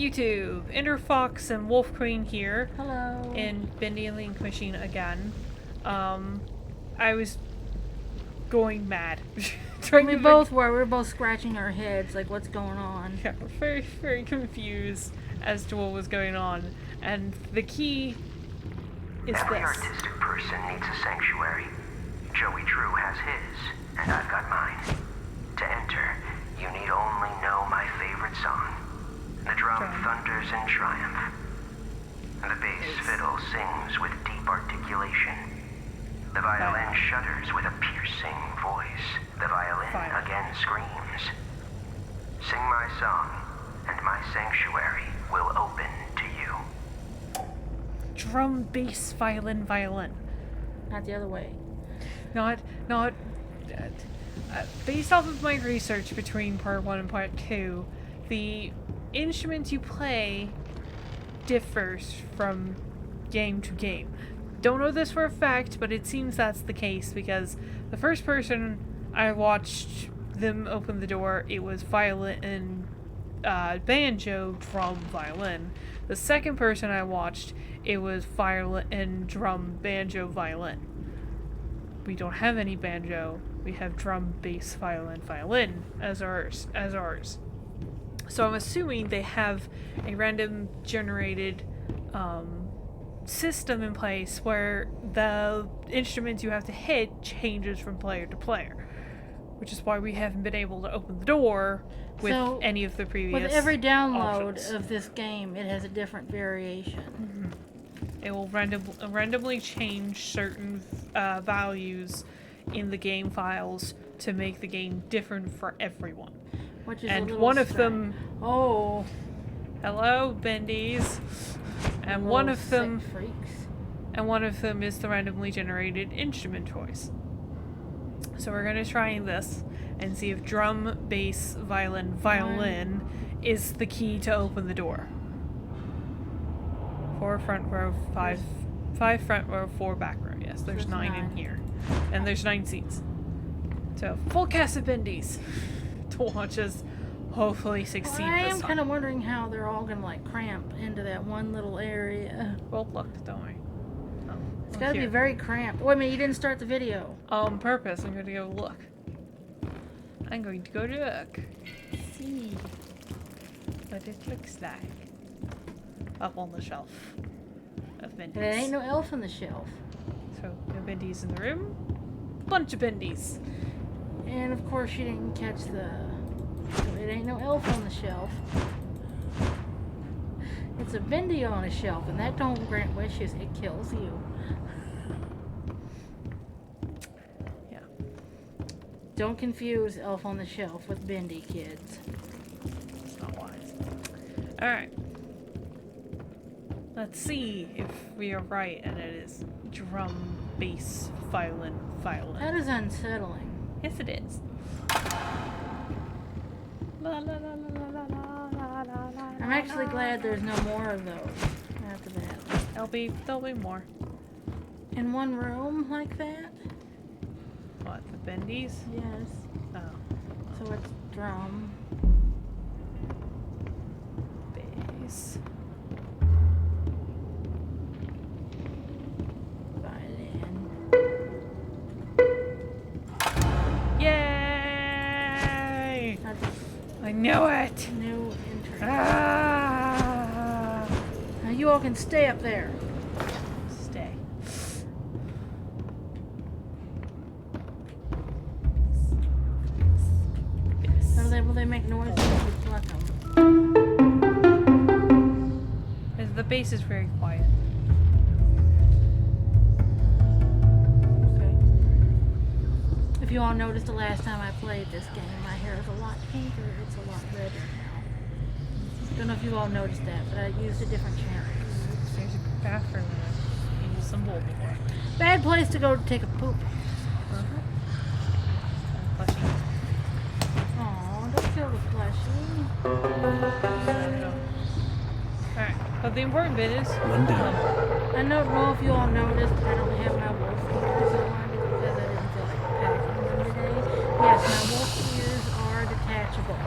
YouTube, Enderfox and Wolf Queen here. Hello. In Bendy and the Ink Machine again. I was going mad. We both were. We were both scratching our heads, like, what's going on? Yeah, very, very confused as to what was going on. And the key is Every this. artistic person needs a sanctuary. Joey Drew has his, and I've got mine. To enter, you need only know my favorite song. The drum thunders in triumph. The bass fiddle sings with deep articulation. The violin shudders with a piercing voice. The violin again screams. Sing my song, and my sanctuary will open to you. Drum, bass, violin, violin. Not the other way. Not, based off of my research between part 1 and part 2, the instrument you play differs from game to game. Don't know this for a fact, but it seems that's the case because the first person I watched them open the door, it was violin and banjo, drum, violin. The second person I watched, it was violin and drum, banjo, violin. We don't have any banjo. We have drum, bass, violin, violin as ours. So I'm assuming they have a random generated system in place where the instruments you have to hit changes from player to player, which is why we haven't been able to open the door with any of the previous With every download options. of this game, it has a different variation. Mm-hmm. It will randomly change certain values in the game files to make the game different for everyone. Which is And a one strange. of them... Oh. Hello, Bendies. And one of them... freaks. And one of them is the randomly generated instrument choice. So we're going to try this and see if drum, bass, violin is the key to open the door. 4 front row, 5 front row, 4 back row. Yes, there's 9 in here. And there's 9 seats. So, full cast of Bendies to watch us hopefully succeed I this am time. kind of wondering how they're all going to, like, cramp into that one little area. Well, look, don't worry. It's got to be very cramped. Wait a minute, you didn't start the video. On purpose, I'm going to go look. I'm going to go look. See what it looks like. Up on the shelf of Bendies. There ain't no elf on the shelf. So, no Bendies in the room. Bunch of Bendies. And of course you didn't catch the... It ain't no elf on the shelf. It's a Bendy on a shelf, and that don't grant wishes, it kills you. Yeah. Don't confuse elf on the shelf with Bendy, kids. It's not wise. Alright. Let's see if we are right, and it is drum, bass, violin, violin. That is unsettling. Yes, it is. La, la, la, la, la, la, la, la, I'm actually glad there's no more of those after that. There'll be more. In one room like that? What, the Bendies? Yes. Oh. So it's drum. Bass. Violin. Yay! I know it! New entry. Ah! Now you all can stay up there. Stay. Will they make noises if you pluck them? The bass is very quiet. Okay. If you all noticed the last time I played this game, my hair is a lot pinker. It's a lot redder now. Don't know if you all noticed that, but I used a different channel. There's a bathroom in the symbol before. Bad place to go to take a poop. Plushie. Aw, don't kill the plushie. Alright, but the important bit is... One down. I don't know if you all noticed, I don't have my wolf ears on because I didn't feel like packing them today. Yes, my wolf ears are detachable.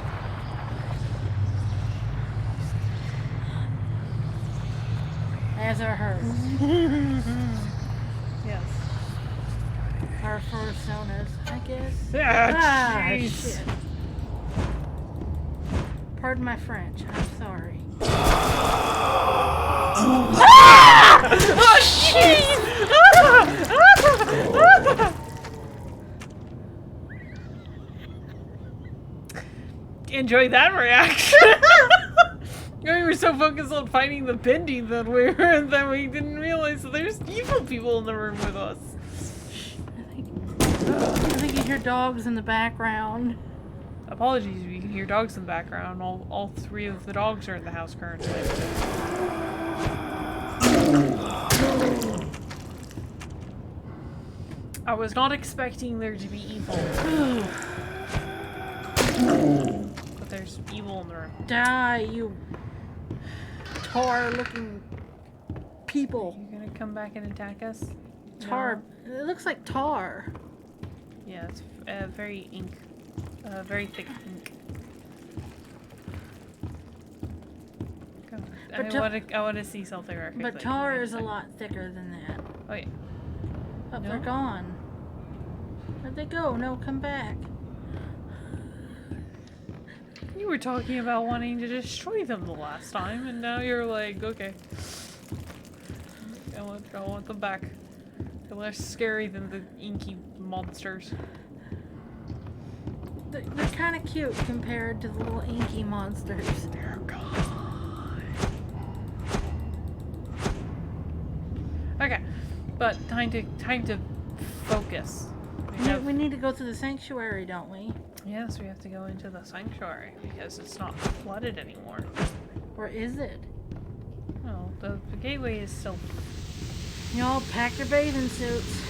As are hers. Yes. Our personas, I guess. Jeez. Shit. Pardon my French. I'm sorry. Oh, jeez! Enjoy that reaction. We were so focused on fighting the Bendy that we didn't realize that there's evil people in the room with us. I think you hear dogs in the background. Apologies if you can hear dogs in the background. All three of the dogs are in the house currently. I was not expecting there to be evil. But there's evil in the room. Die, you tar-looking people. You gonna come back and attack us? Tar. It looks like tar. Yeah, it's very ink. Very thick ink. I want to see something real quickly. But tar is a lot thicker than that. Oh yeah. Oh, No? they're gone. Where'd they go? No, come back. You were talking about wanting to destroy them the last time, and now you're like, okay. I want them back. They're less scary than the inky monsters. They're kind of cute compared to the little inky monsters. They're gone. Okay, but time to focus. We need to go to the sanctuary, don't we? Yes, we have to go into the sanctuary because it's not flooded anymore. Or is it? No, the gateway is still. Y'all pack your bathing suits.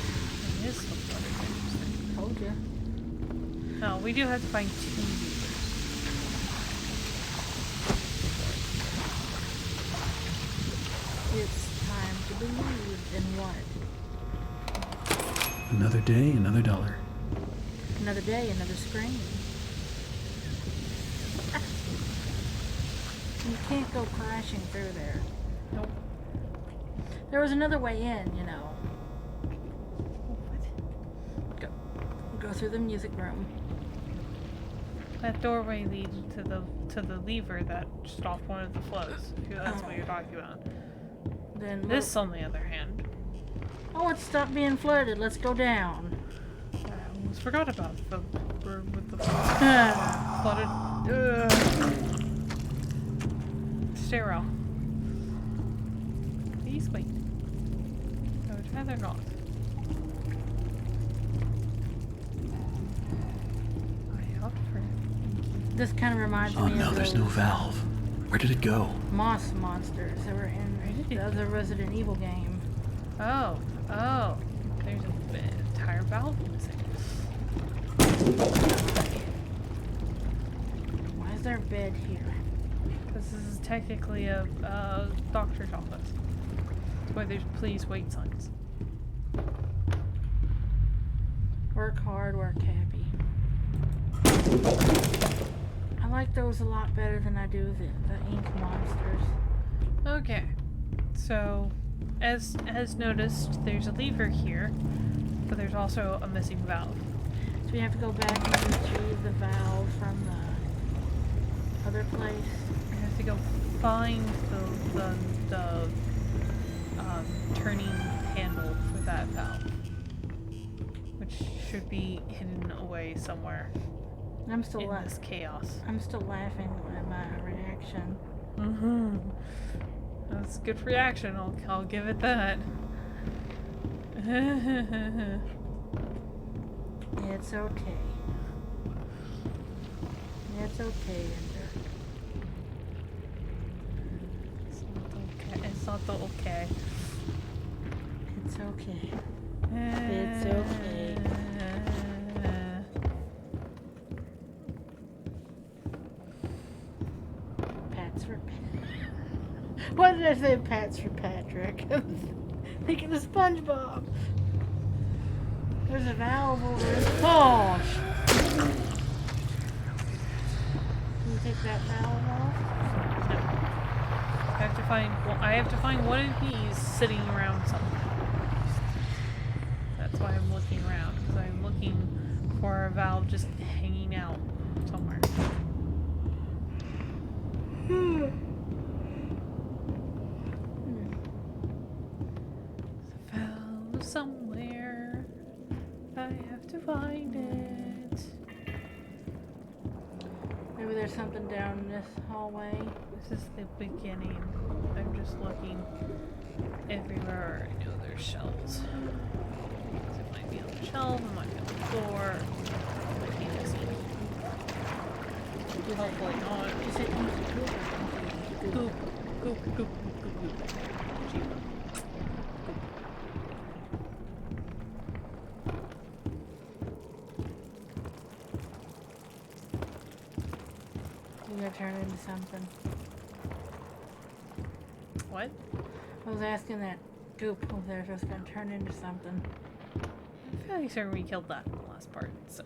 It is still flooded. Interesting. Told you. No, we do have to find 2 users. It's time to believe in what? Another day, another dollar. Another day, another screen. You can't go crashing through there. Nope. There was another way in, you know. What? Go through the music room. That doorway leads to the lever that stopped one of the flows. If that's what you're talking about. Then This, on the other hand, oh, it stopped being flooded. Let's go down. I almost forgot about the room with the flooded stairwell. Please wait. I would rather not. I opt for This kind of reminds Oh me no, of there's those no valve. Where did it go? moss monsters that were in the other Resident Evil game. Oh, there's an entire valve missing. Why is there a bed here? Because this is technically a doctor's office. That's why there's please wait signs. Work hard, work happy. I like those a lot better than I do the ink monsters. Okay, so as noticed, there's a lever here, but there's also a missing valve. So we have to go back and retrieve the valve from the other place. We have to go find the turning handle for that valve, which should be hidden away somewhere I'm still in this chaos. I'm still laughing at my reaction. Mm-hmm. That's a good reaction. I'll give it that. It's okay. It's okay, Ender. It's not the okay. It's okay. It's okay. Pats for Why did I say pats for Patrick? Thinking of SpongeBob. There's a valve over his Can you take that valve off? No. I have to have to find one of these sitting around somewhere. That's why I'm looking around, because I'm looking for a valve just hanging out somewhere. Valve somewhere. I have to find it. Maybe there's something down this hallway. This is the beginning. I'm just looking everywhere. I know there's shelves. It might be on the shelf, it might be on the floor, it might be missing. Hopefully not. You said goop. Goop, goop, goop, goop, goop. Jeep. You're gonna turn into something. What? I was asking that goop over there if it was gonna turn into something. I'm fairly certain we killed that in the last part, so.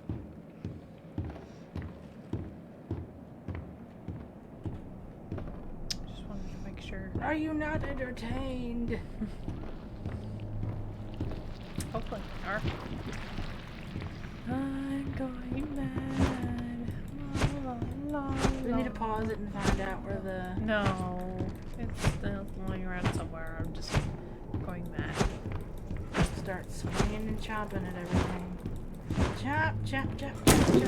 Just wanted to make sure. Are you not entertained? Hopefully, are. I'm going mad. La, la, la, We need to la. pause it and find out where the... No, it's still lying around somewhere. I'm just going mad. Start swinging and chopping at everything. Chop, chop, chop, chop, chop.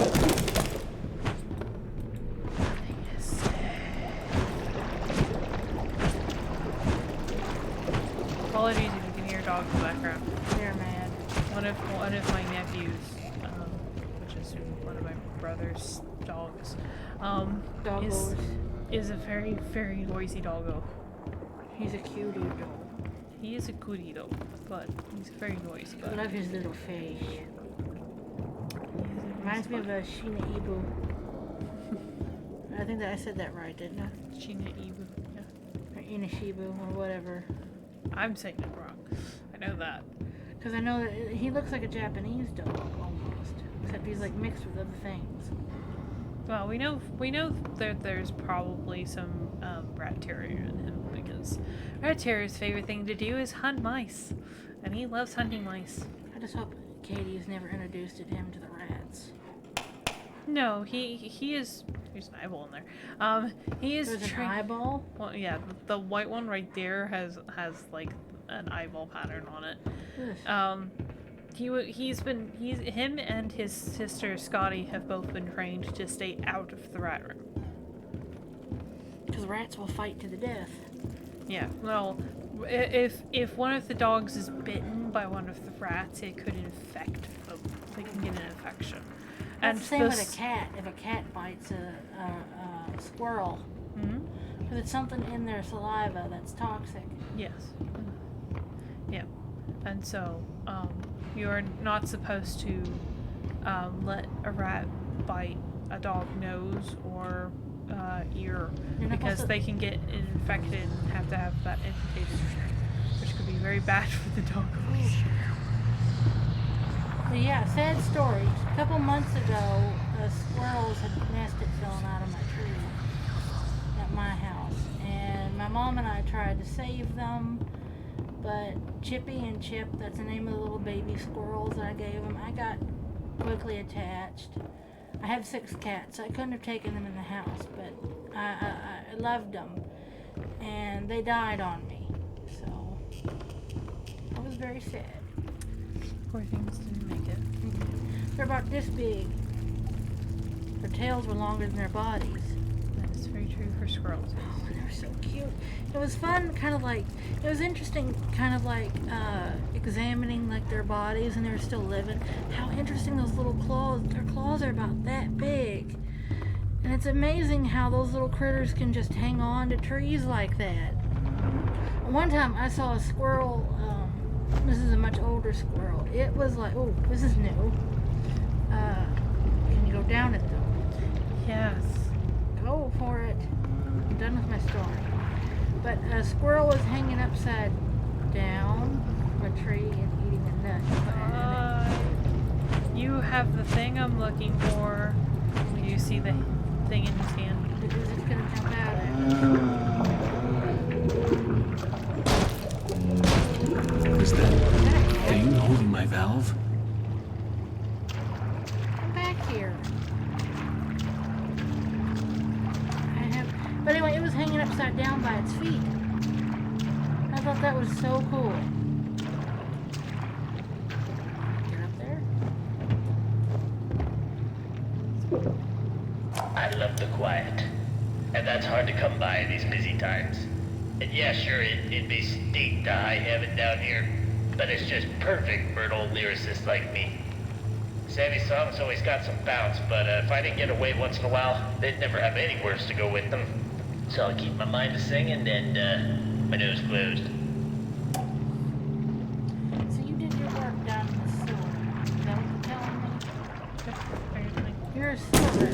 Nothing is safe. Apologies if you can hear dogs in the background. They're mad. One of my nephews, which is one of my brother's dogs, Doggos. is a very, very noisy doggo. He's a cutie dog. He is a goodie though, but he's very noisy. I love his little face. Reminds me of a Shina Ibu. I think that I said that right, didn't I? Shina Ibu, yeah. Or Inishibu or whatever. I'm saying it wrong. I know that. Because I know that he looks like a Japanese dog almost. Except he's like mixed with other things. Well, we know that there's probably some rat terrier in him, because rat terrier's favorite thing to do is hunt mice, and he loves hunting mice. I just hope Katie's never introduced him to the rats. No, he is. There's an eyeball in there. He is. There's an eyeball? Well, yeah, the white one right there has like an eyeball pattern on it. Ugh. Him and his sister Scotty have both been trained to stay out of the rat room. Because rats will fight to the death. Yeah, well, if one of the dogs is bitten by one of the rats, it could infect them. They can get an infection. That's the same with a cat. If a cat bites a squirrel, because it's something in their saliva that's toxic. Yes. Yeah. And so, you're not supposed to let a rat bite a dog nose or ear, because they can get infected and have to have that amputated, which could be very bad for the dog. But yeah, sad story. A couple months ago, squirrels had nested filling out of my tree at my house, and my mom and I tried to save them. But Chippy and Chip, that's the name of the little baby squirrels that I gave them, I got quickly attached. I have 6 cats, so I couldn't have taken them in the house, but I loved them. And they died on me, so I was very sad. Poor things didn't make it. They're about this big. Their tails were longer than their bodies. That is very true for squirrels. Oh, and they were so cute. It was fun, it was interesting, examining like their bodies, and they were still living. How interesting those little claws, their claws are about that big. And it's amazing how those little critters can just hang on to trees like that. One time I saw a squirrel, this is a much older squirrel. It was like, oh, this is new. Can you go down it though? Yes. Go for it. I'm done with my story. But a squirrel was hanging upside down from a tree and eating a nut. You have the thing I'm looking for. Do you see the thing in his hand? Because it's gonna jump out at me. But anyway, it was hanging upside down by its feet. I thought that was so cool. Get up there. I love the quiet. And that's hard to come by in these busy times. And yeah, sure, it may stink to high heaven down here, but it's just perfect for an old lyricist like me. Savvy songs always got some bounce, but if I didn't get away once in a while, they'd never have any words to go with them. So I'll keep my mind to singing and my nose closed. So you did your work down in the sewer. Is that what you're telling me? Apparently. You're a sewer.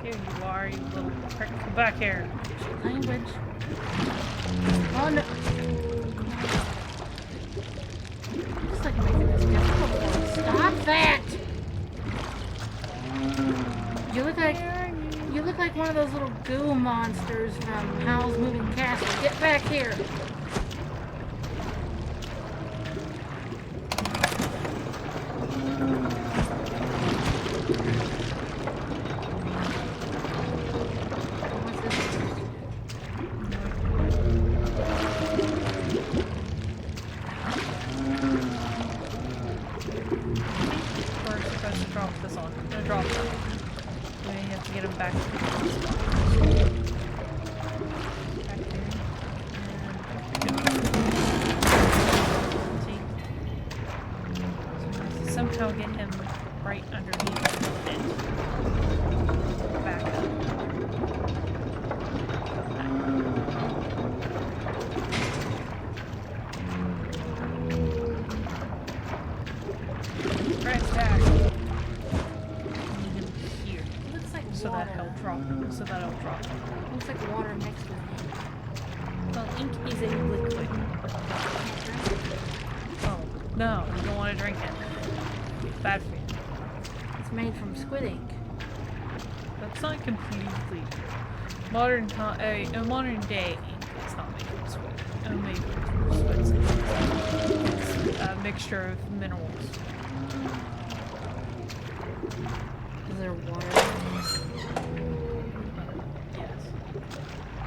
Here you are, you little prick. Come back here. Language. Oh no. Just like making this difficult. Stop that! You look like one of those little goo monsters from Howl's Moving Castle. Get back here! What's this supposed to do? We're supposed to drop this on. No, drop that. Then you have to get him back to the spot. Back there. And see? So somehow get him right underneath it. Back up. Right back. Need him here. Looks like So that water. he'll drop. So that he'll drop. Looks like water mixed with ink. Well, ink is a liquid. Oh, no, you don't want to drink it. It's bad for you. It's made from squid ink. That's not completely. Modern day ink is not made from squid. It's made from squid's ink. It's a mixture of minerals. Is there water? Yes.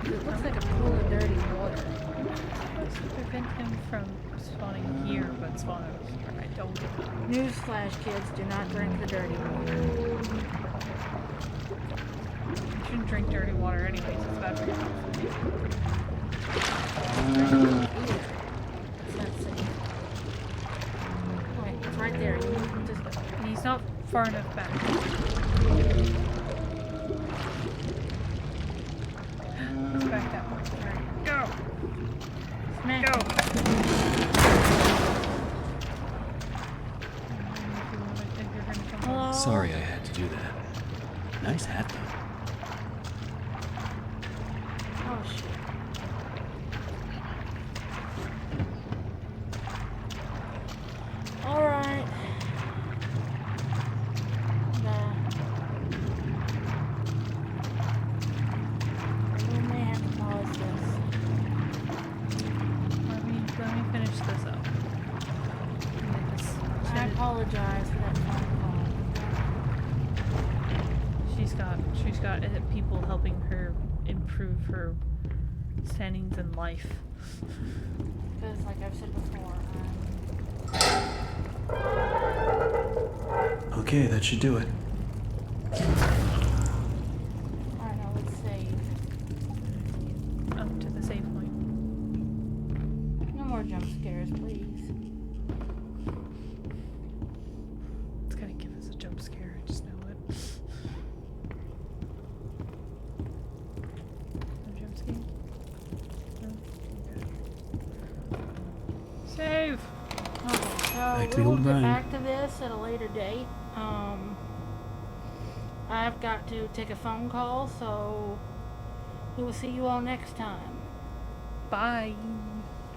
It looks like a pool of dirty water. Supposed to prevent him from spawning here, but spawning here. I don't know. Newsflash, kids, do not drink the dirty water. You shouldn't drink dirty water anyways. It's bad for your health. Either. It's not safe. Wait, it's right there. You just He's not far enough back. Let's back that way. Alright, go! smack. Go! Hello? Sorry I had to do that. Nice hat, though. Oh shit. All right. We may have to pause this. Let me finish this up. I apologize for that phone call. She's got people helping her improve her standings in life. Because, like I've said before, Okay, that should do it. alright, now let's save. Up to the save point. No more jump scares, please. It's gonna give us a jump scare. I just know it. No jump scare? No? Okay. Save! Okay, so Back to we the will old get grind. back to this at a later date. I've got to take a phone call, so we will see you all next time. Bye!